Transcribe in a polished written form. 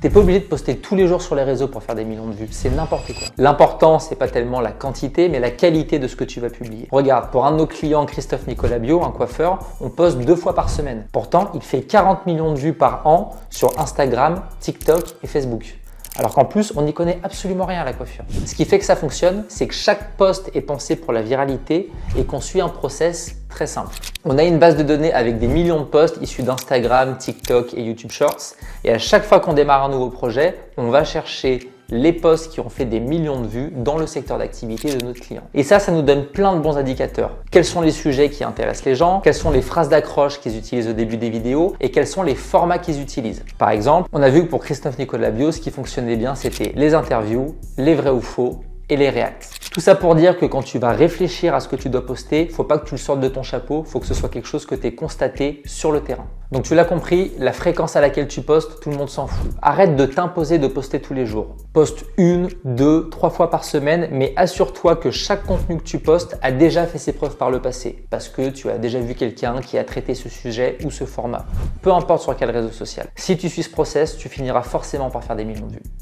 T'es pas obligé de poster tous les jours sur les réseaux pour faire des millions de vues, c'est n'importe quoi. L'important, c'est pas tellement la quantité, mais la qualité de ce que tu vas publier. Regarde, pour un de nos clients, Christophe Nicolabio, un coiffeur, on poste 2 fois par semaine. Pourtant, il fait 40 millions de vues par an sur Instagram, TikTok et Facebook. Alors qu'en plus, on n'y connaît absolument rien à la coiffure. Ce qui fait que ça fonctionne, c'est que chaque post est pensé pour la viralité et qu'on suit un process très simple. On a une base de données avec des millions de posts issus d'Instagram, TikTok et YouTube Shorts. Et à chaque fois qu'on démarre un nouveau projet, on va chercher les posts qui ont fait des millions de vues dans le secteur d'activité de notre client. Et ça nous donne plein de bons indicateurs. Quels sont les sujets qui intéressent les gens, quelles sont les phrases d'accroche qu'ils utilisent au début des vidéos et quels sont les formats qu'ils utilisent. Par exemple, on a vu que pour Christophe Nicolabio, ce qui fonctionnait bien, c'était les interviews, les vrais ou faux et les reacts. Tout ça pour dire que quand tu vas réfléchir à ce que tu dois poster, faut pas que tu le sortes de ton chapeau, faut que ce soit quelque chose que tu aies constaté sur le terrain. Donc tu l'as compris, la fréquence à laquelle tu postes, tout le monde s'en fout. Arrête de t'imposer de poster tous les jours. Poste 1, 2, 3 fois par semaine, mais assure-toi que chaque contenu que tu postes a déjà fait ses preuves par le passé, parce que tu as déjà vu quelqu'un qui a traité ce sujet ou ce format. Peu importe sur quel réseau social. Si tu suis ce process, tu finiras forcément par faire des millions de vues.